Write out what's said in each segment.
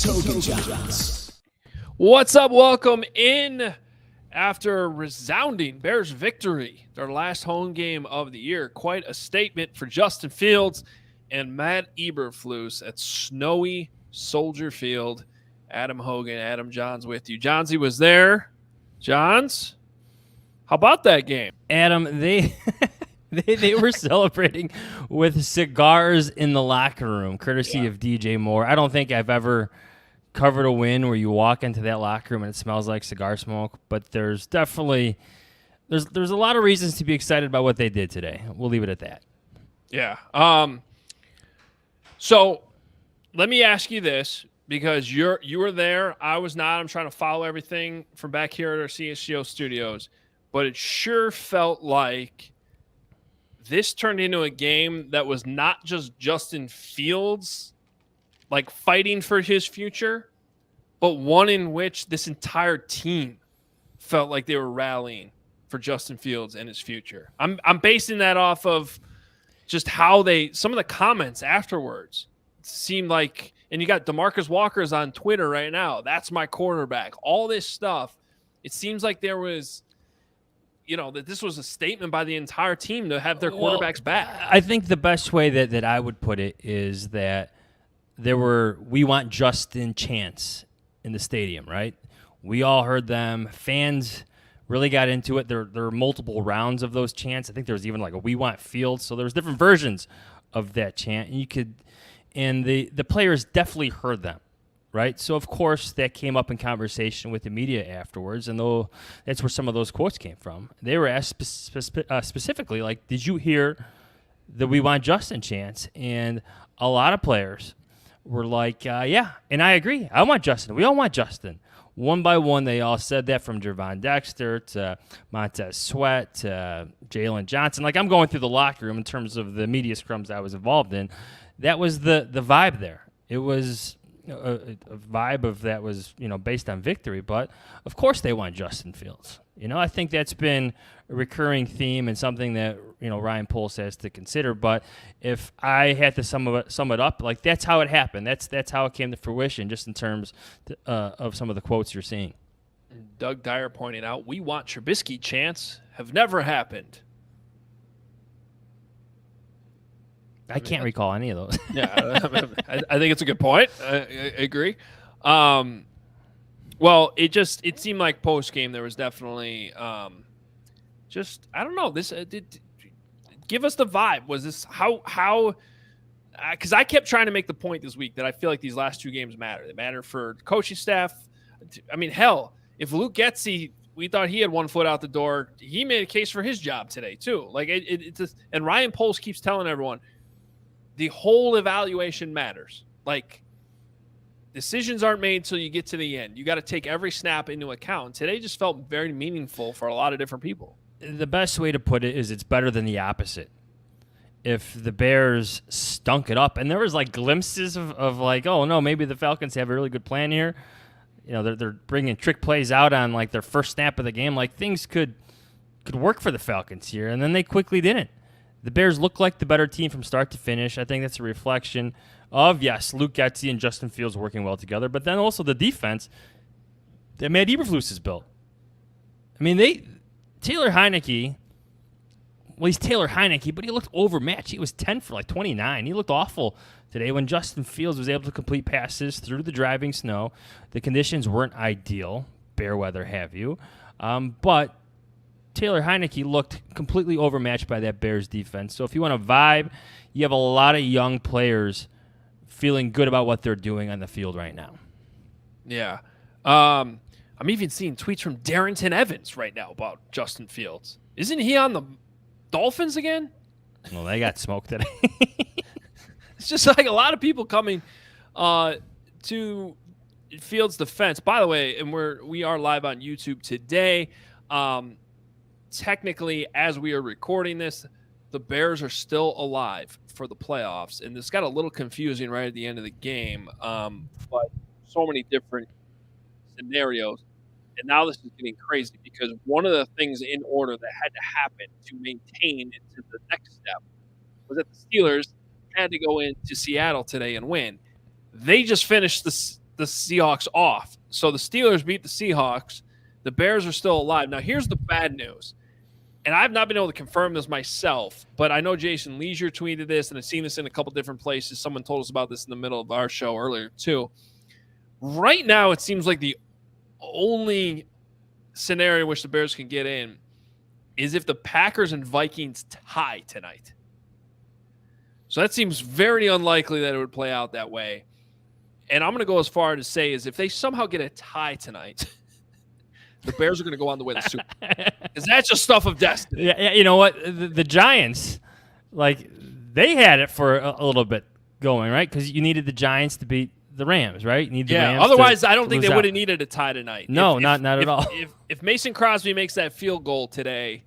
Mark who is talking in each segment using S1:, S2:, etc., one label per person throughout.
S1: It's Hoge Jahns.
S2: What's up? Welcome in after a resounding Bears victory, their last home game of the year. Quite a statement for Justin Fields and Matt Eberflus at snowy Soldier Field. Adam Hogan, Adam Jahns with you. Johnsy was there. Jahns, how about that game?
S3: Adam, they they were celebrating with cigars in the locker room, courtesy of DJ Moore. I don't think I've ever covered a win where you walk into that locker room and it smells like cigar smoke, but there's definitely there's a lot of reasons to be excited about what they did today. We'll leave it at that.
S2: Yeah. So let me ask you this, because you were there, I was not. I'm trying to follow everything from back here at our CSGO studios, but it sure felt like this turned into a game that was not just Justin Fields like fighting for his future, but one in which this entire team felt like they were rallying for Justin Fields and his future. I'm basing that off of just how some of the comments afterwards seemed like, and you got DeMarcus Walker's on Twitter right now. That's my quarterback. All this stuff. It seems like there was, that this was a statement by the entire team to have their quarterbacks back.
S3: I think the best way that I would put it is that we want Justin chants in the stadium, right? We all heard them. Fans really got into it. There were multiple rounds of those chants. I think there was even like a "We Want Fields," so there was different versions of that chant. And the players definitely heard them, right? So of course that came up in conversation with the media afterwards, and that's where some of those quotes came from. They were asked specifically, like, "Did you hear the 'We Want Justin' chants?" And a lot of players were like, "Yeah," and I agree. I want Justin. We all want Justin. One by one, they all said that, from Jervon Dexter to Montez Sweat to Jalen Johnson. Like, I'm going through the locker room in terms of the media scrums I was involved in. That was the vibe there. It was a vibe of that was, based on victory. But, of course, they want Justin Fields. I think that's been a recurring theme and something that, Ryan Poles has to consider. But if I had to sum it up, like, that's how it happened. That's how it came to fruition, just in terms of some of the quotes you're seeing.
S2: Doug Dyer pointing out, "We want Trubisky chants have never happened."
S3: I can't recall any of those.
S2: Yeah, I think it's a good point. I agree. Well, it seemed like post game there was definitely I don't know. This give us the vibe. Was this how? Because I kept trying to make the point this week that I feel like these last two games matter. They matter for the coaching staff. I mean, hell, if Luke Getsy, we thought he had one foot out the door, he made a case for his job today too. Like it's just, and Ryan Poles keeps telling everyone, the whole evaluation matters. Like, decisions aren't made until you get to the end. You got to take every snap into account. Today just felt very meaningful for a lot of different people.
S3: The best way to put it is it's better than the opposite. If the Bears stunk it up, and there was like glimpses of like, oh no, maybe the Falcons have a really good plan here. They're bringing trick plays out on like their first snap of the game. Like, things could work for the Falcons here, and then they quickly didn't. The Bears look like the better team from start to finish. I think that's a reflection of, yes, Luke Getsy and Justin Fields working well together, but then also the defense that Matt Eberflus has built. I mean, Taylor Heineke, well, he's Taylor Heineke, but he looked overmatched. He was 10 for like 29. He looked awful today when Justin Fields was able to complete passes through the driving snow. The conditions weren't ideal, bear weather have you, but Taylor Heineke looked completely overmatched by that Bears defense. So if you want to vibe, you have a lot of young players feeling good about what they're doing on the field right now.
S2: Yeah. I'm even seeing tweets from Darrington Evans right now about Justin Fields. Isn't he on the Dolphins again?
S3: Well, they got smoked today.
S2: It's just like a lot of people coming to Fields' defense. By the way, and we are live on YouTube today. Technically, as we are recording this, the Bears are still alive for the playoffs, and this got a little confusing right at the end of the game, but so many different scenarios, and now this is getting crazy because one of the things in order that had to happen to maintain into the next step was that the Steelers had to go into Seattle today and win. They just finished the Seahawks off. So the Steelers beat the Seahawks. The Bears are still alive. Now, here's the bad news. And I've not been able to confirm this myself, but I know Jason Leisure tweeted this, and I've seen this in a couple different places. Someone told us about this in the middle of our show earlier, too. Right now, it seems like the only scenario in which the Bears can get in is if the Packers and Vikings tie tonight. So that seems very unlikely that it would play out that way. And I'm going to go as far to say is if they somehow get a tie tonight, the Bears are going to go on to win the Super Bowl. Because that's just stuff of destiny.
S3: Yeah, you know what? The Giants, like, they had it for a little bit going, right? Because you needed the Giants to beat the Rams, right? You need the Rams
S2: otherwise I don't think they would have needed a tie tonight.
S3: No, not at all.
S2: If Mason Crosby makes that field goal today,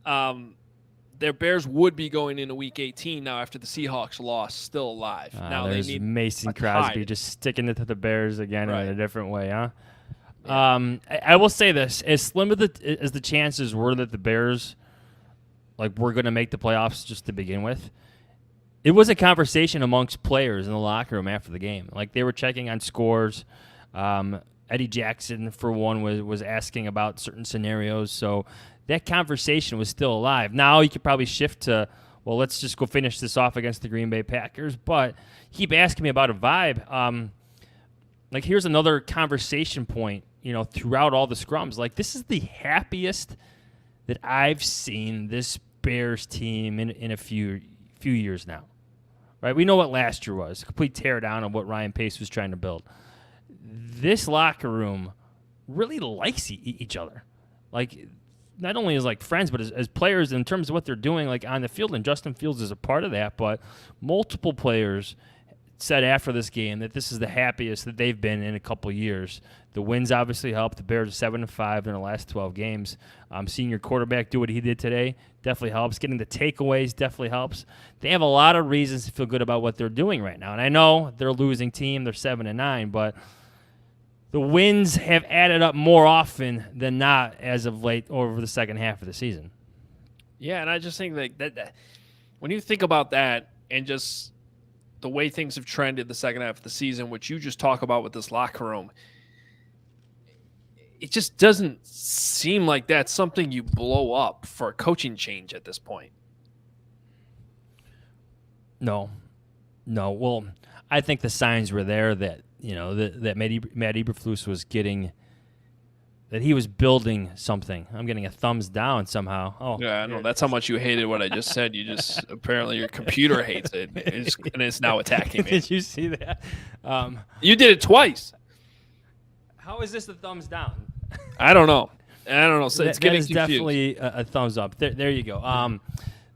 S2: their Bears would be going into Week 18 now after the Seahawks lost, still alive. Now
S3: there's
S2: they need
S3: Mason Crosby just sticking it to the Bears again in a different way, huh?
S2: Yeah.
S3: I will say this: as slim as the chances were that the Bears, like, were going to make the playoffs just to begin with, it was a conversation amongst players in the locker room after the game. Like, they were checking on scores. Eddie Jackson, for one, was asking about certain scenarios. So that conversation was still alive. Now you could probably shift to, well, let's just go finish this off against the Green Bay Packers. But keep asking me about a vibe. Like, here's another conversation point, throughout all the scrums. Like, this is the happiest that I've seen this Bears team in a few years now. Right? We know what last year was, a complete teardown of what Ryan Pace was trying to build. This locker room really likes each other. Like, not only as, like, friends, but as players in terms of what they're doing, like, on the field. And Justin Fields is a part of that. But multiple players said after this game that this is the happiest that they've been in a couple years. The wins obviously helped. The Bears are 7-5 in their last 12 games. Seeing your quarterback do what he did today definitely helps. Getting the takeaways definitely helps. They have a lot of reasons to feel good about what they're doing right now. And I know they're a losing team. They're 7-9, but the wins have added up more often than not as of late over the second half of the season.
S2: Yeah, and I just think that when you think about that and just the way things have trended the second half of the season, which you just talk about with this locker room, it just doesn't seem like that's something you blow up for a coaching change at this point.
S3: No. Well, I think the signs were there that, that Matt Eberflus was getting, that he was building something. I'm getting a thumbs down somehow. Oh,
S2: yeah, I know. That's how much you hated what I just said. You just, apparently your computer hates it, and it's now attacking me.
S3: Did you see that?
S2: You did it twice.
S3: How is this a thumbs down?
S2: I don't know. So it's getting
S3: that is
S2: confused.
S3: Definitely a thumbs up. There you go.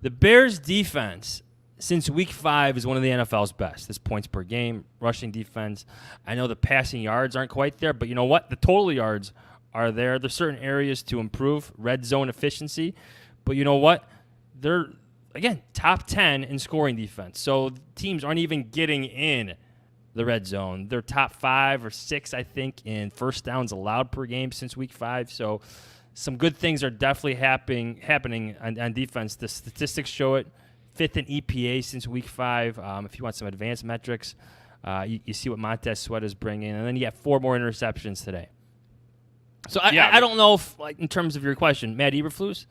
S3: The Bears' defense since Week 5 is one of the NFL's best. This points per game, rushing defense. I know the passing yards aren't quite there, but you know what? The total yards are there. There's certain areas to improve, red zone efficiency. But you know what? They're, again, top 10 in scoring defense. So teams aren't even getting in the red zone. They're top 5 or 6, I think, in first downs allowed per game since Week 5. So some good things are definitely happening on defense. The statistics show it. 5th in EPA since Week 5. If you want some advanced metrics, you see what Montez Sweat is bringing. And then you have 4 more interceptions today. So I don't know if, like, in terms of your question, Matt Eberflus,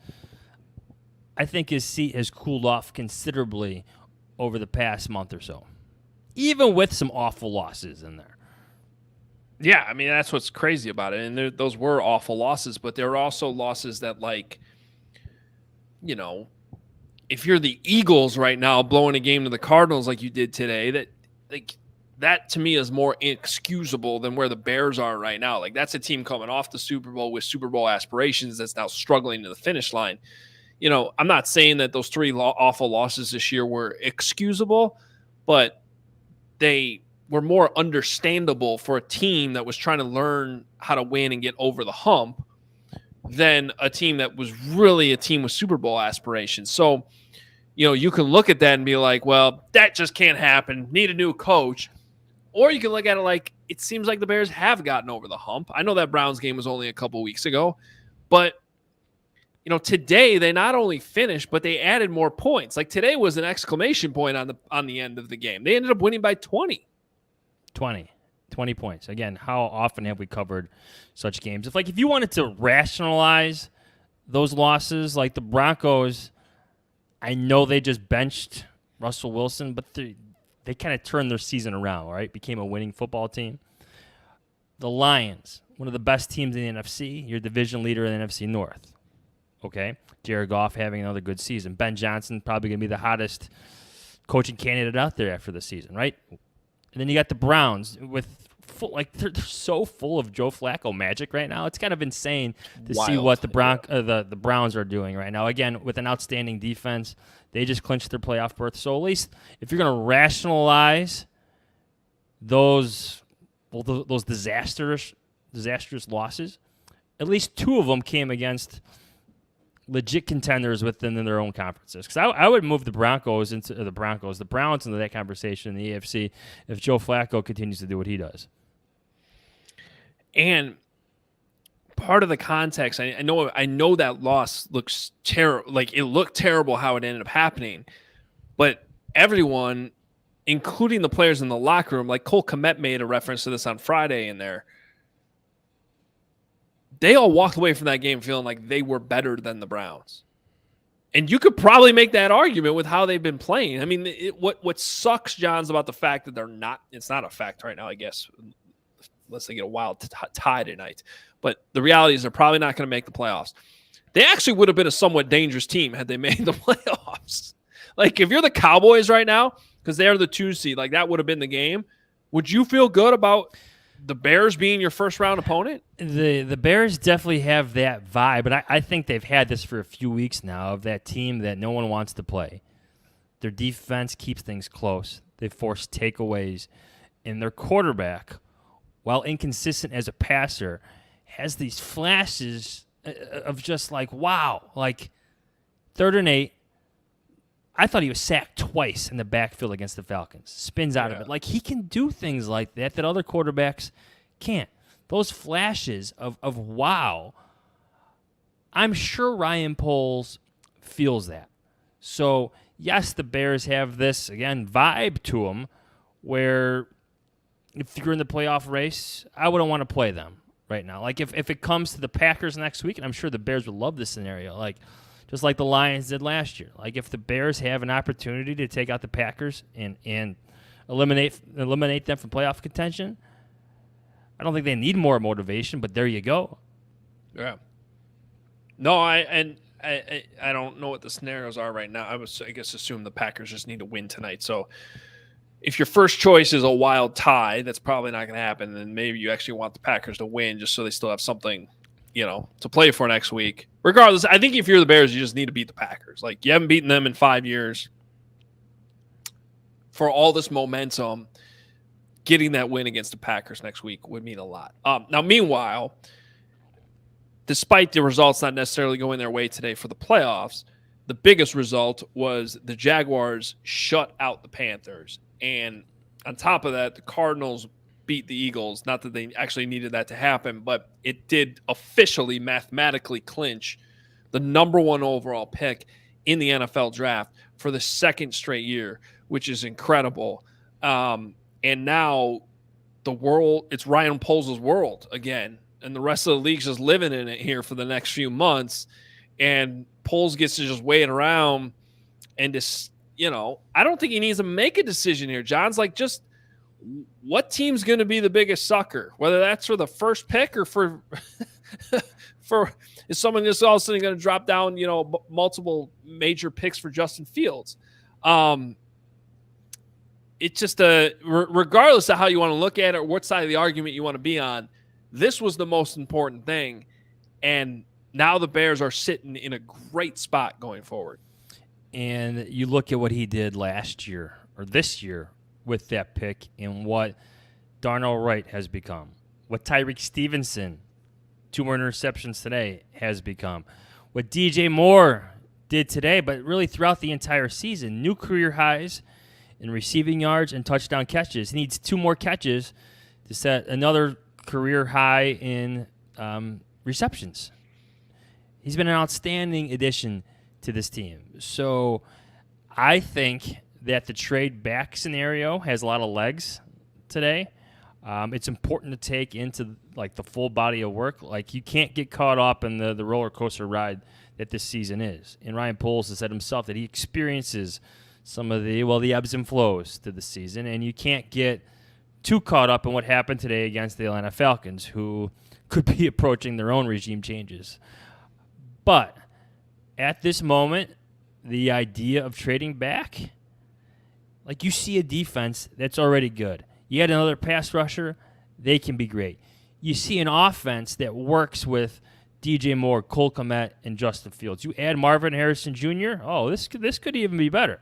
S3: I think his seat has cooled off considerably over the past month or so, even with some awful losses in there.
S2: Yeah, I mean, that's what's crazy about it. And those were awful losses, but there were also losses that, like, if you're the Eagles right now blowing a game to the Cardinals like you did today, that to me is more inexcusable than where the Bears are right now. Like, that's a team coming off the Super Bowl with Super Bowl aspirations that's now struggling to the finish line. I'm not saying that those 3 awful losses this year were excusable, but they were more understandable for a team that was trying to learn how to win and get over the hump than a team that was really a team with Super Bowl aspirations. So, you can look at that and be like, well, that just can't happen. Need a new coach. Or you can look at it like, it seems like the Bears have gotten over the hump. I know that Browns game was only a couple weeks ago, but today they not only finished, but they added more points. Like, today was an exclamation point on the end of the game. They ended up winning by 20.
S3: 20. 20 points. Again, how often have we covered such games? If you wanted to rationalize those losses, like the Broncos, I know they just benched Russell Wilson, but they kind of turned their season around, right? Became a winning football team. The Lions, one of the best teams in the NFC, your division leader in the NFC North. Okay? Jared Goff having another good season. Ben Johnson probably going to be the hottest coaching candidate out there after the season, right? And then you got the Browns with they're so full of Joe Flacco magic right now. It's kind of insane to see what the Browns are doing right now. Again, with an outstanding defense, they just clinched their playoff berth. So at least if you're going to rationalize those disastrous losses, at least two of them came against legit contenders within their own conferences. Because I would move the Browns into that conversation in the AFC if Joe Flacco continues to do what he does.
S2: And part of the context, I know that loss looks terrible. Like, it looked terrible how it ended up happening, but everyone, including the players in the locker room, like Cole Kmet made a reference to this on Friday in there. They all walked away from that game feeling like they were better than the Browns. And you could probably make that argument with how they've been playing. I mean, what sucks, Johns, about the fact that it's not a fact right now, I guess, unless they get a wild tie tonight. But the reality is they're probably not going to make the playoffs. They actually would have been a somewhat dangerous team had they made the playoffs. Like, if you're the Cowboys right now, because they're the 2 seed, like that would have been the game, would you feel good about the Bears being your first-round opponent?
S3: The Bears definitely have that vibe, but I think they've had this for a few weeks now of that team that no one wants to play. Their defense keeps things close. They force takeaways, and their quarterback, while inconsistent as a passer, has these flashes of just like, wow. Like, 3rd and 8, I thought he was sacked twice in the backfield against the Falcons. Spins out of it. Like, he can do things like that other quarterbacks can't. Those flashes of wow, I'm sure Ryan Poles feels that. So, yes, the Bears have this, again, vibe to them where if you're in the playoff race, I wouldn't want to play them right now. Like, if it comes to the Packers next week, and I'm sure the Bears would love this scenario, like, just like the Lions did last year. Like, if the Bears have an opportunity to take out the Packers and eliminate them from playoff contention, I don't think they need more motivation, but there you go.
S2: Yeah. No, I don't know what the scenarios are right now. I guess assume the Packers just need to win tonight. So if your first choice is a wild tie, that's probably not going to happen. Then maybe you actually want the Packers to win just so they still have something, to play for next week. Regardless, I think if you're the Bears, you just need to beat the Packers. Like, you haven't beaten them in 5 years. For all this momentum, getting that win against the Packers next week would mean a lot. Now, meanwhile, despite the results not necessarily going their way today for the playoffs, the biggest result was the Jaguars shut out the Panthers. And on top of that, the Cardinals beat the Eagles. Not that they actually needed that to happen, but it did officially mathematically clinch the number 1 overall pick in the NFL draft for the 2nd straight year, which is incredible. And now it's Ryan Poles' world again, and the rest of the league's just living in it here for the next few months. And Poles gets to just wait around and just, I don't think he needs to make a decision here. John's like, just what team's going to be the biggest sucker, whether that's for the first pick or for is someone just all of a sudden going to drop down, multiple major picks for Justin Fields. It's just regardless of how you want to look at it or what side of the argument you want to be on, this was the most important thing. And now the Bears are sitting in a great spot going forward.
S3: And you look at what he did last year or this year with that pick and what Darnell Wright has become, what Tyreek Stevenson, 2 more interceptions today, has become, what DJ Moore did today, but really throughout the entire season, new career highs in receiving yards and touchdown catches. He needs 2 more catches to set another career high in receptions. He's been an outstanding addition to this team. So I think that the trade back scenario has a lot of legs today. It's important to take into like the full body of work. Like you can't get caught up in the roller coaster ride that this season is. And Ryan Poles has said himself that he experiences some of the ebbs and flows to the season, and you can't get too caught up in what happened today against the Atlanta Falcons, who could be approaching their own regime changes. But at this moment, the idea of trading back, like you see a defense that's already good. You add another pass rusher, they can be great. You see an offense that works with DJ Moore, Cole Kmet, and Justin Fields. You add Marvin Harrison Jr., this could even be better.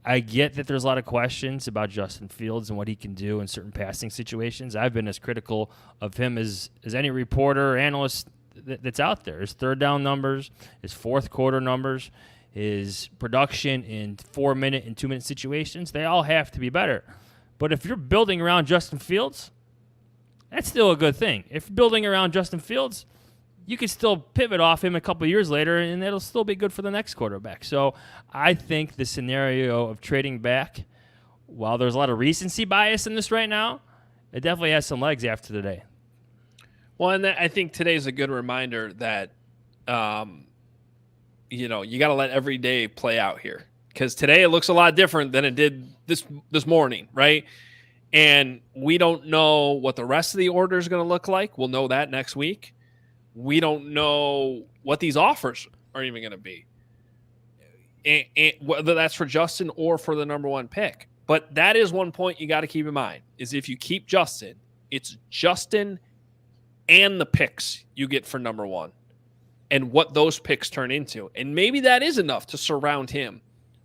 S3: I get that there's a lot of questions about Justin Fields and what he can do in certain passing situations. I've been as critical of him as any reporter or analyst that's out there. His third down numbers, his fourth quarter numbers, his production in 4-minute and 2-minute situations, they all have to be better. But if you're building around Justin Fields, that's still a good thing. If you're building around Justin Fields, you can still pivot off him a couple of years later, and it'll still be good for the next quarterback. So I think the scenario of trading back, while there's a lot of recency bias in this right now, it definitely has some legs after today.
S2: Well, and I think today's a good reminder that, you got to let every day play out here. Because today it looks a lot different than it did this morning, right? And we don't know what the rest of the order is going to look like. We'll know that next week. We don't know what these offers are even going to be, and whether that's for Justin or for the number one pick. But that is one point you got to keep in mind, is if you keep Justin, it's Justin and the picks you get for number one and what those picks turn into. And maybe that is enough to surround him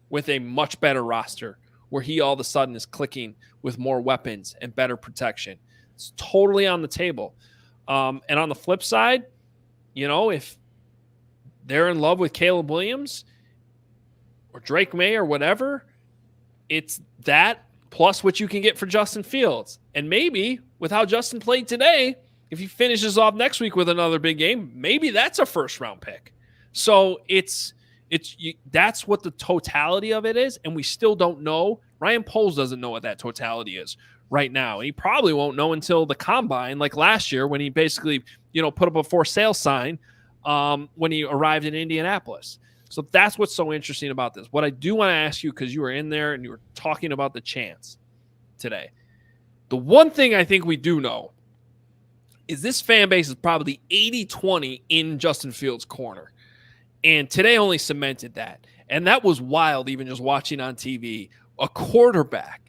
S2: with a much better roster where he all of a sudden is clicking with more weapons and better protection. It's totally on the table. And on the flip side, if they're in love with Caleb Williams or Drake May or whatever, it's that plus what you can get for Justin Fields. And maybe with how Justin played today, if he finishes off next week with another big game, maybe that's a first-round pick. So that's what the totality of it is, and we still don't know. Ryan Poles doesn't know what that totality is right now. And he probably won't know until the combine, like last year when he basically, put up a for sale sign when he arrived in Indianapolis. So that's what's so interesting about this. What I do want to ask you, because you were in there and you were talking about the chance today. The one thing I think we do know is this fan base is probably 80-20 in Justin Fields' corner. And today only cemented that. And that was wild, even just watching on TV. A quarterback,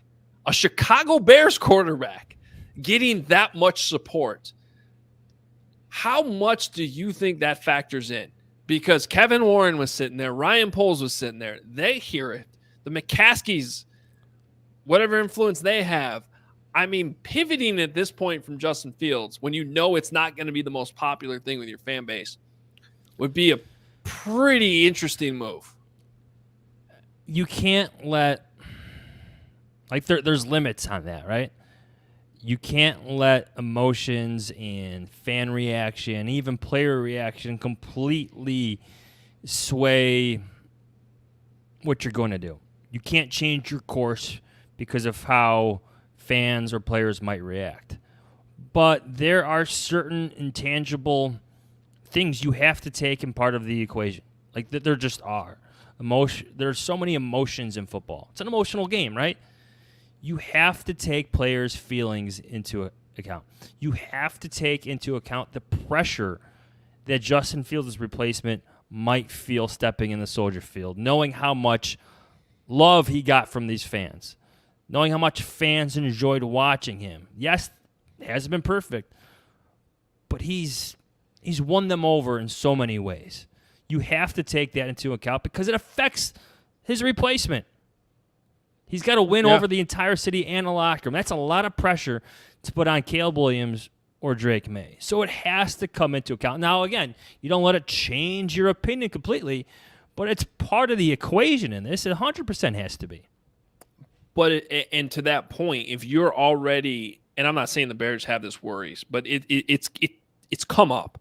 S2: a Chicago Bears quarterback, getting that much support. How much do you think that factors in? Because Kevin Warren was sitting there. Ryan Poles was sitting there. They hear it. The McCaskies, whatever influence they have. I mean, pivoting at this point from Justin Fields, when you know it's not going to be the most popular thing with your fan base, would be a pretty interesting move.
S3: You can't let, there's limits on that, right? You can't let emotions and fan reaction, even player reaction, completely sway what you're going to do. You can't change your course because of how fans or players might react. But there are certain intangible things you have to take in part of the equation. Like there just are. There's so many emotions in football. It's an emotional game, right? You have to take players' feelings into account. You have to take into account the pressure that Justin Fields' replacement might feel stepping in the Soldier Field, knowing how much love he got from these fans, knowing how much fans enjoyed watching him. Yes, it hasn't been perfect, but he's won them over in so many ways. You have to take that into account because it affects his replacement. He's got to win over the entire city and the locker room. That's a lot of pressure to put on Caleb Williams or Drake May. So it has to come into account. Now, again, you don't let it change your opinion completely, but it's part of the equation in this. It 100% has to be.
S2: But and to that point, if you're already, and I'm not saying the Bears have this worries, but it's come up,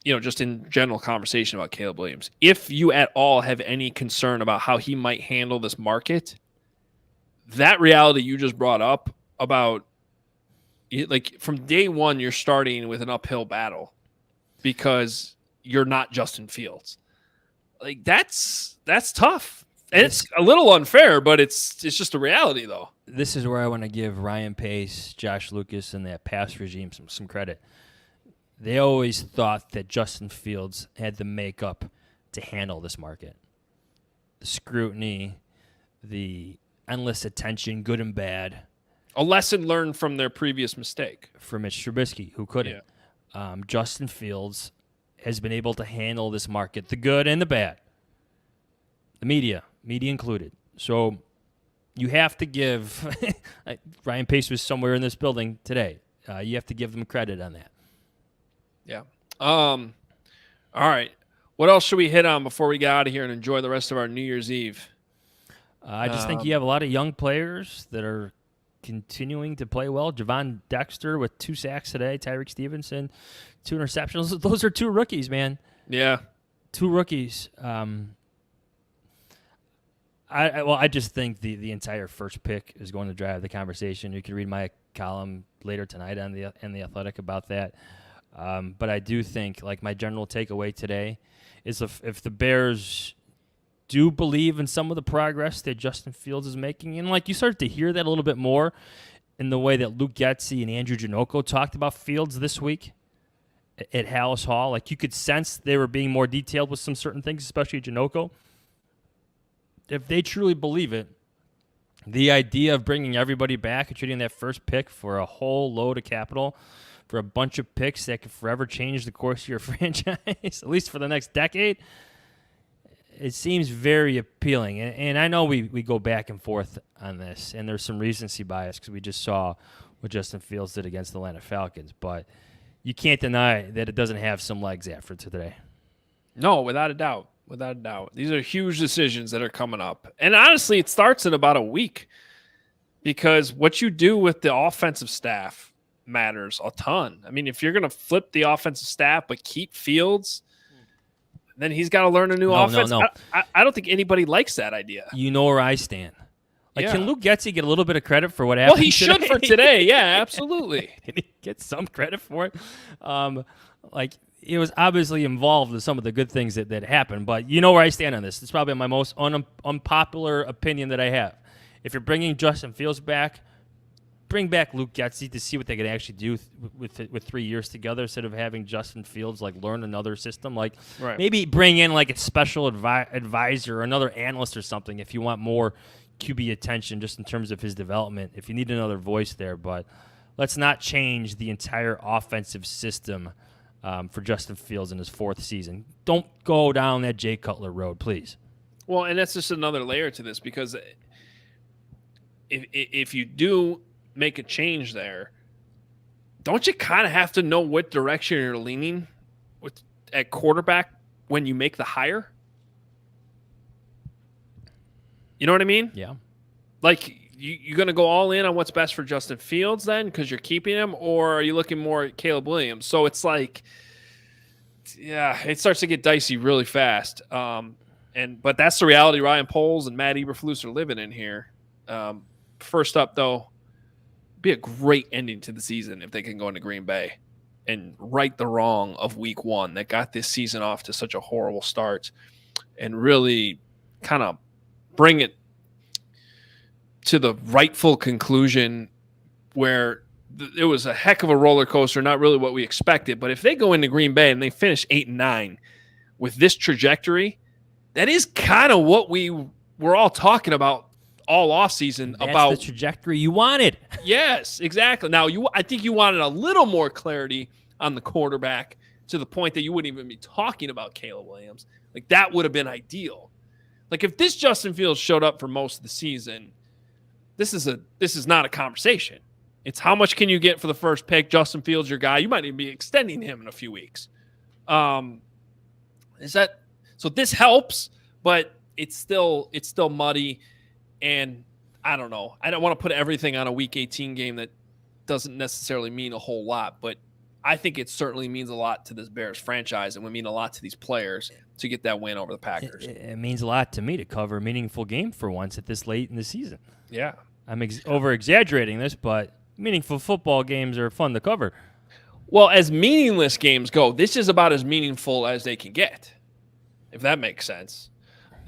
S2: just in general conversation about Caleb Williams. If you at all have any concern about how he might handle this market, that reality you just brought up about like from day one, you're starting with an uphill battle because you're not Justin Fields. Like that's tough. And it's a little unfair, but it's just a reality, though.
S3: This is where I want to give Ryan Pace, Josh Lucas, and that pass regime some credit. They always thought that Justin Fields had the makeup to handle this market. The scrutiny, the endless attention, good and bad.
S2: A lesson learned from their previous mistake.
S3: For Mitch Trubisky, who couldn't. Yeah. Justin Fields has been able to handle this market, the good and the bad. The media included. So you have to give Ryan Pace was somewhere in this building today. You have to give them credit on that.
S2: Yeah. All right. What else should we hit on before we get out of here and enjoy the rest of our New Year's Eve?
S3: I just think you have a lot of young players that are continuing to play well. Javon Dexter with 2 sacks today. Tyreek Stevenson, 2 interceptions. Those are 2 rookies, man.
S2: Yeah.
S3: 2 rookies. I just think the entire first pick is going to drive the conversation. You can read my column later tonight on the Athletic about that. But I do think, like, my general takeaway today is if the Bears do believe in some of the progress that Justin Fields is making, and like you start to hear that a little bit more in the way that Luke Getsy and Andrew Janocko talked about Fields this week at Hallis Hall. Like, you could sense they were being more detailed with some certain things, especially Janocko. If they truly believe it, the idea of bringing everybody back and trading that first pick for a whole load of capital, for a bunch of picks that could forever change the course of your franchise, at least for the next decade, it seems very appealing. And I know we go back and forth on this, and there's some recency bias because we just saw what Justin Fields did against the Atlanta Falcons, but you can't deny that it doesn't have some legs after today.
S2: No, without a doubt. Without a doubt. These are huge decisions that are coming up. And honestly, it starts in about a week because what you do with the offensive staff matters a ton. I mean, if you're going to flip the offensive staff but keep Fields, then he's got to learn a new offense.
S3: No.
S2: I don't think anybody likes that idea.
S3: You know where I stand. Like, Can Luke Getsy get a little bit of credit for what happened?
S2: Well, he should for today. Yeah, absolutely.
S3: Can he get some credit for it? He was obviously involved in some of the good things that happened, but you know where I stand on this. It's probably my most unpopular opinion that I have. If you're bringing Justin Fields back, bring back Luke Getsy to see what they could actually do with 3 years together instead of having Justin Fields learn another system. Maybe bring in a special advisor or another analyst or something if you want more QB attention just in terms of his development, if you need another voice there. But let's not change the entire offensive system for Justin Fields in his 4th season. Don't go down that Jay Cutler road, please.
S2: Well, and that's just another layer to this because if you do make a change there, don't you kind of have to know what direction you're leaning at quarterback when you make the hire? You know what I mean?
S3: Yeah.
S2: You're going to go all in on what's best for Justin Fields then because you're keeping him, or are you looking more at Caleb Williams? So it's it starts to get dicey really fast. But that's the reality Ryan Poles and Matt Eberflus are living in here. First up, though, be a great ending to the season if they can go into Green Bay and right the wrong of week 1 that got this season off to such a horrible start and really kind of bring it to the rightful conclusion where it was a heck of a roller coaster, not really what we expected. But if they go into Green Bay and they finish 8-9 with this trajectory, that is kind of what we were all talking about all offseason. About
S3: the trajectory you wanted.
S2: Yes, exactly. Now, I think you wanted a little more clarity on the quarterback to the point that you wouldn't even be talking about Caleb Williams. That would have been ideal. If this Justin Fields showed up for most of the season, this is not a conversation. It's how much can you get for the first pick? Justin Fields, your guy. You might even be extending him in a few weeks. So this helps, but it's still muddy, and I don't know. I don't want to put everything on a Week 18 game that doesn't necessarily mean a whole lot, but I think it certainly means a lot to this Bears franchise and would mean a lot to these players to get that win over the Packers.
S3: It means a lot to me to cover a meaningful game for once at this late in the season.
S2: Yeah.
S3: I'm over-exaggerating this, but Meaningful football games are fun to cover.
S2: Well, as meaningless games go, this is about as meaningful as they can get, if that makes sense.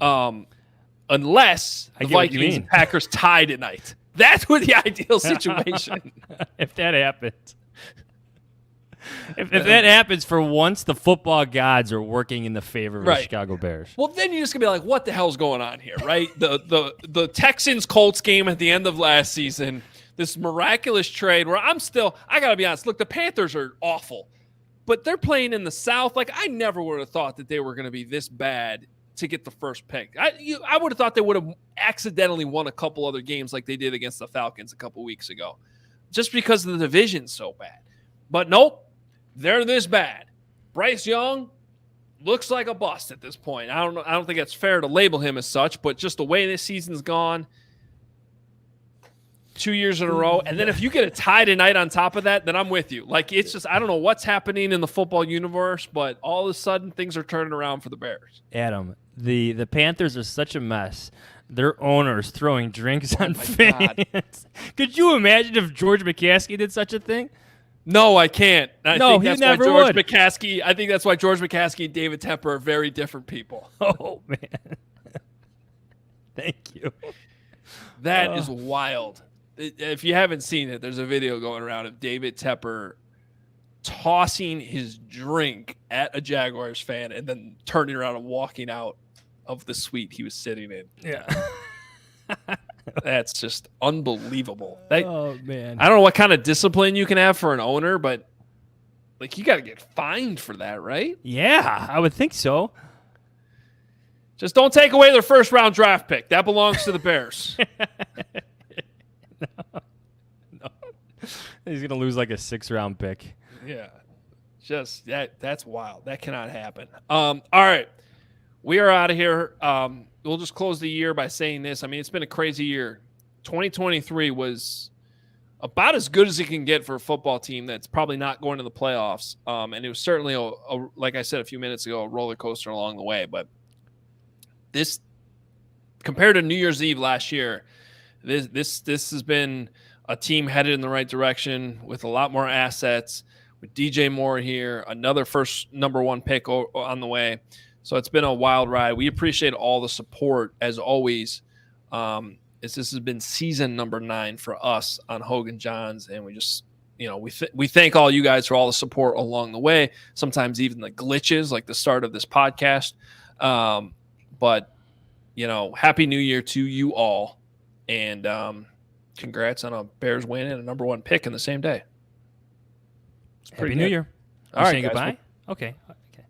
S2: Unless the Vikings and Packers tie tonight. That's what the ideal situation.
S3: If that happens. If that happens, for once, the football gods are working in the favor of the Chicago Bears.
S2: Well, then you're just going to be like, what the hell's going on here, right? The Texans-Colts game at the end of last season, this miraculous trade where I got to be honest, look, the Panthers are awful, but they're playing in the South. Like, I never would have thought that they were going to be this bad to get the first pick. I would have thought they would have accidentally won a couple other games like they did against the Falcons a couple weeks ago, just because the division's so bad. But nope. They're this bad. Bryce Young looks like a bust at this point. I don't think it's fair to label him as such, but just the way this season's gone, 2 years in a row, and then if you get a tie tonight on top of that, then I'm with you. Like, it's just, I don't know what's happening in the football universe, but all of a sudden things are turning around for the Bears.
S3: Adam, the Panthers are such a mess. Their owners throwing drinks on fans. God. Could you imagine if George McCaskey did such a thing?
S2: No, I can't. I think
S3: he never would.
S2: I think that's why George McCaskey and David Tepper are very different people.
S3: Oh, man. Thank you.
S2: That is wild. If you haven't seen it, there's a video going around of David Tepper tossing his drink at a Jaguars fan and then turning around and walking out of the suite he was sitting in.
S3: Yeah.
S2: That's just unbelievable.
S3: Oh, man.
S2: I don't know what kind of discipline you can have for an owner, but like, you got to get fined for that, right?
S3: Yeah, I would think so.
S2: Just don't take away their first round draft pick. That belongs to the Bears.
S3: No. He's going to lose like a 6th-round pick.
S2: Yeah. Just that's wild. That cannot happen. All right. We are out of here. We'll just close the year by saying this. I mean, it's been a crazy year. 2023 was about as good as it can get for a football team that's probably not going to the playoffs. And it was certainly, like I said a few minutes ago, a roller coaster along the way. But this, compared to New Year's Eve last year, this has been a team headed in the right direction with a lot more assets, with DJ Moore here, another first number 1 pick on the way. So it's been a wild ride. We appreciate all the support, as always. This has been season number 9 for us on Hoge Jahns, and we just, we thank all you guys for all the support along the way. Sometimes even the glitches, like the start of this podcast. But happy New Year to you all, and congrats on a Bears win and a number 1 pick in the same day.
S3: Happy New Year.
S2: All right,
S3: saying
S2: guys.
S3: Goodbye. Okay.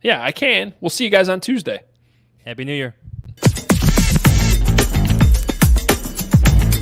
S2: Yeah, I can. We'll see you guys on Tuesday.
S3: Happy New Year.